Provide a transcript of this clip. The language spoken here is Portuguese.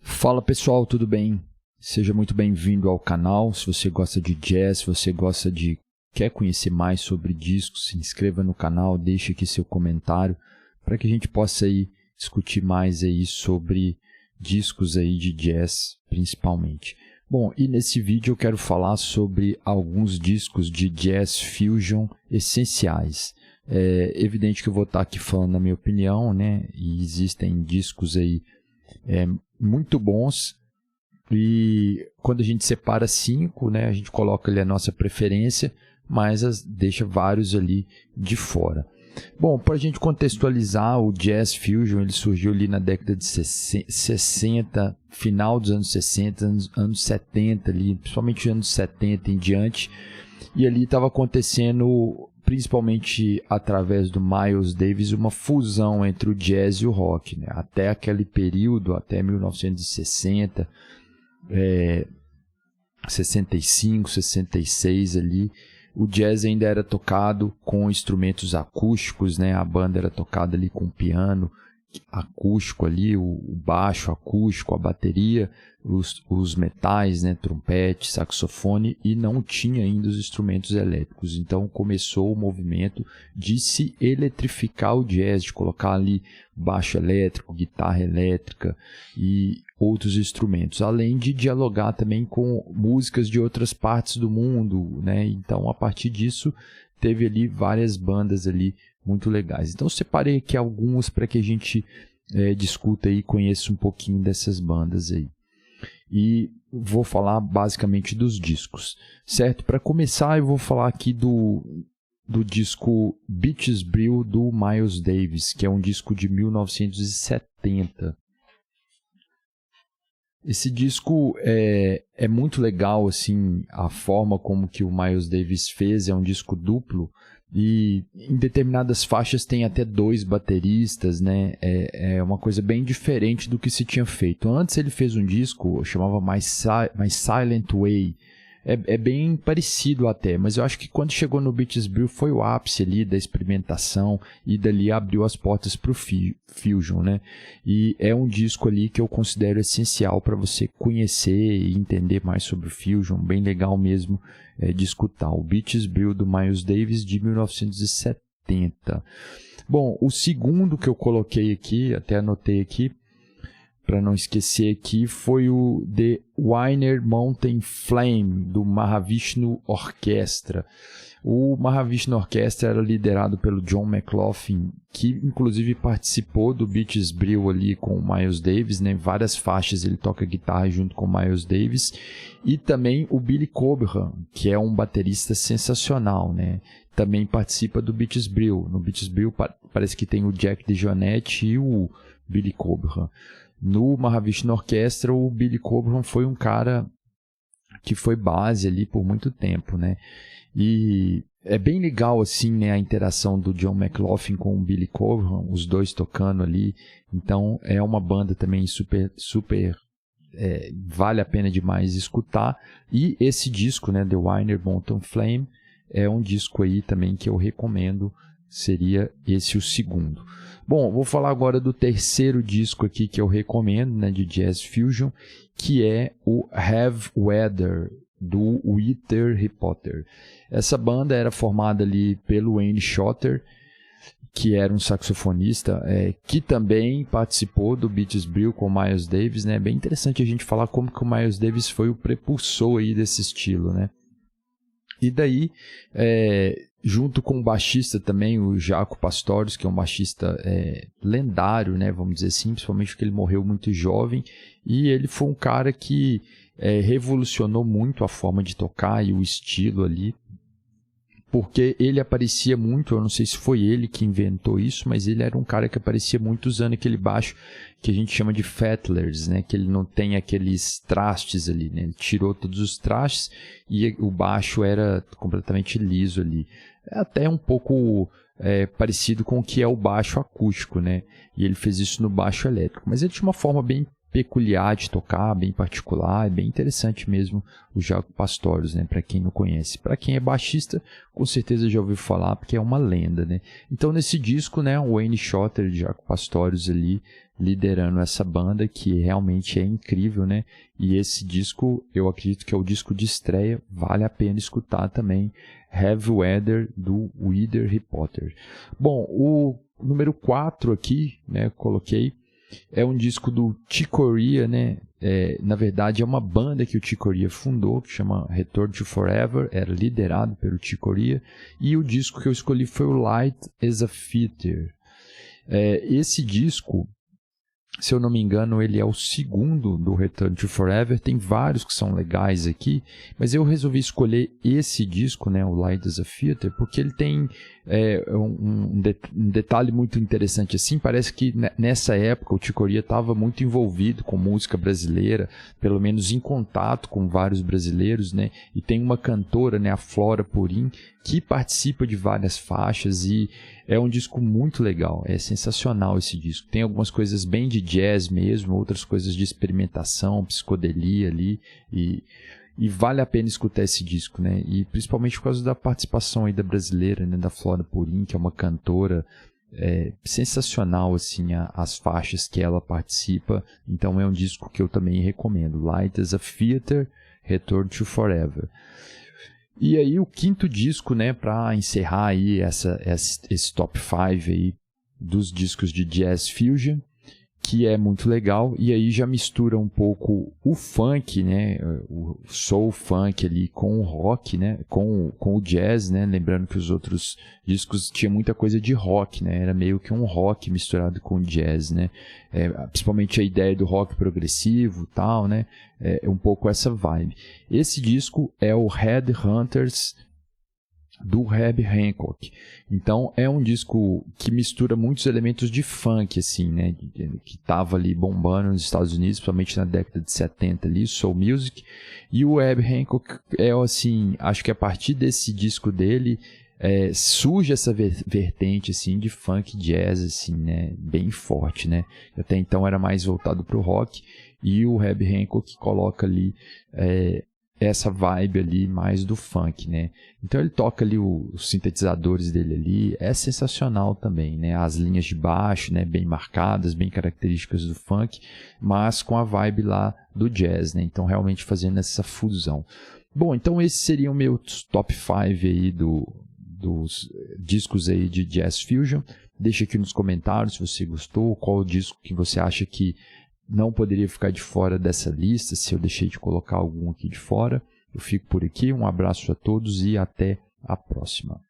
Fala pessoal, tudo bem? Seja muito bem-vindo ao canal. Se você gosta de jazz, se você quer conhecer mais sobre discos, se inscreva no canal, deixe aqui seu comentário para que a gente possa aí discutir mais aí sobre discos aí de jazz, principalmente. Bom, e nesse vídeo eu quero falar sobre alguns discos de jazz fusion essenciais. É evidente que eu vou estar aqui falando a minha opinião, né? E existem discos aí muito bons, e quando a gente separa 5, né, a gente coloca ali a nossa preferência, mas deixa vários ali de fora. Bom, para a gente contextualizar, o Jazz Fusion ele surgiu ali na década de 60, final dos anos 60, anos 70, ali, principalmente anos 70 em diante, e ali estava acontecendo, principalmente através do Miles Davis, uma fusão entre o jazz e o rock, né? Até aquele período, até 1960, 65, 66 ali, o jazz ainda era tocado com instrumentos acústicos, né? A banda era tocada ali com piano acústico ali, o baixo acústico, a bateria, os metais, né, trompete, saxofone, e não tinha ainda os instrumentos elétricos. Então começou o movimento de se eletrificar o jazz, de colocar ali baixo elétrico, guitarra elétrica e outros instrumentos, além de dialogar também com músicas de outras partes do mundo, né? Então a partir disso teve ali várias bandas ali muito legais. Então eu separei aqui algumas para que a gente discuta e conheça um pouquinho dessas bandas aí. E vou falar basicamente dos discos, certo? Para começar, eu vou falar aqui do disco Bitches Brew do Miles Davis, que é um disco de 1970. Esse disco é muito legal, assim, a forma como que o Miles Davis fez, é um disco duplo, e em determinadas faixas tem até 2 bateristas, né? É uma coisa bem diferente do que se tinha feito. Antes ele fez um disco, chamava My Silent Way. É bem parecido até, mas eu acho que quando chegou no Bitches Brew foi o ápice ali da experimentação, e dali abriu as portas para o Fusion, né? E é um disco ali que eu considero essencial para você conhecer e entender mais sobre o Fusion, bem legal mesmo de escutar. O Bitches Brew do Miles Davis de 1970. Bom, o segundo que eu coloquei aqui, até anotei aqui, para não esquecer aqui, foi o The Wiener Mountain Flame, do Mahavishnu Orchestra. O Mahavishnu Orchestra era liderado pelo John McLaughlin, que inclusive participou do Bitches Brew ali com o Miles Davis, né? Várias faixas ele toca guitarra junto com o Miles Davis, e também o Billy Cobham, que é um baterista sensacional, né? Também participa do Bitches Brew. No Bitches Brew parece que tem o Jack DeJohnette e o Billy Cobham. No Mahavishnu Orchestra, o Billy Cobham foi um cara que foi base ali por muito tempo, né? E é bem legal, assim, né, a interação do John McLaughlin com o Billy Cobham, os dois tocando ali. Então, é uma banda também super vale a pena demais escutar. E esse disco, né, The Wiener Mountain Flame, é um disco aí também que eu recomendo. Seria esse o segundo. Bom, vou falar agora do terceiro disco aqui que eu recomendo, né, de Jazz Fusion, que é o Have Weather, do Wither Potter. Essa banda era formada ali pelo Wayne Shorter, que era um saxofonista, que também participou do Bitches Brew com o Miles Davis, né? É bem interessante a gente falar como que o Miles Davis foi o prepulsor aí desse estilo, né? E daí, junto com o baixista também, o Jaco Pastorius, que é um baixista lendário, né, vamos dizer assim, principalmente porque ele morreu muito jovem, e ele foi um cara que revolucionou muito a forma de tocar e o estilo ali, porque ele aparecia muito, eu não sei se foi ele que inventou isso, mas ele era um cara que aparecia muito usando aquele baixo que a gente chama de Fetlers, né? Que ele não tem aqueles trastes ali, né? Ele tirou todos os trastes e o baixo era completamente liso ali. É até um pouco parecido com o que é o baixo acústico, né? E ele fez isso no baixo elétrico, mas ele tinha uma forma bem peculiar de tocar, bem particular, é bem interessante mesmo o Jaco Pastorius, né, para quem não conhece. Para quem é baixista, com certeza já ouviu falar, porque é uma lenda, né. Então nesse disco, né, o Wayne Shorter de Jaco Pastorius ali liderando essa banda, que realmente é incrível, né, e esse disco eu acredito que é o disco de estreia, vale a pena escutar também, Heavy Weather do Wither Reporter. Bom, o número 4 aqui, né, coloquei, é um disco do Chick Corea, né? Na verdade é uma banda que o Chick Corea fundou, que chama Return to Forever, era liderado pelo Chick Corea, e o disco que eu escolhi foi o Light as a Feather. Esse disco, se eu não me engano, ele é o segundo do Return to Forever, tem vários que são legais aqui, mas eu resolvi escolher esse disco, né, o Light as a Feather, porque ele tem um detalhe muito interessante assim, parece que nessa época o Chick Corea estava muito envolvido com música brasileira, pelo menos em contato com vários brasileiros, né, e tem uma cantora, né, a Flora Purim, que participa de várias faixas e é um disco muito legal, é sensacional esse disco, tem algumas coisas bem de jazz mesmo, outras coisas de experimentação, psicodelia ali, e vale a pena escutar esse disco, né? E principalmente por causa da participação aí da brasileira, né? Da Flora Purim, que é uma cantora sensacional, assim, as faixas que ela participa. Então é um disco que eu também recomendo. Light as a Feather, Return to Forever. E aí o quinto disco, né? Para encerrar aí esse top 5 aí dos discos de Jazz Fusion, que é muito legal, e aí já mistura um pouco o funk, né, o soul funk ali com o rock, né, com o jazz, né, lembrando que os outros discos tinha muita coisa de rock, né, era meio que um rock misturado com jazz, né, principalmente a ideia do rock progressivo e tal, né, é um pouco essa vibe. Esse disco é o Headhunters do Herbie Hancock. Então é um disco que mistura muitos elementos de funk, assim, né, que estava ali bombando nos Estados Unidos, principalmente na década de 70 ali, soul music, e o Herbie Hancock assim, acho que a partir desse disco dele surge essa vertente, assim, de funk jazz, assim, né, bem forte, né, até então era mais voltado para o rock, e o Herbie Hancock coloca ali essa vibe ali mais do funk, né? Então ele toca ali os sintetizadores dele ali, é sensacional também, né? As linhas de baixo, né, bem marcadas, bem características do funk, mas com a vibe lá do jazz, né? Então realmente fazendo essa fusão. Bom, então esses seriam meus top 5 aí dos discos aí de Jazz Fusion. Deixa aqui nos comentários se você gostou, qual o disco que você acha que não poderia ficar de fora dessa lista, se eu deixei de colocar algum aqui de fora. Eu fico por aqui, um abraço a todos e até a próxima.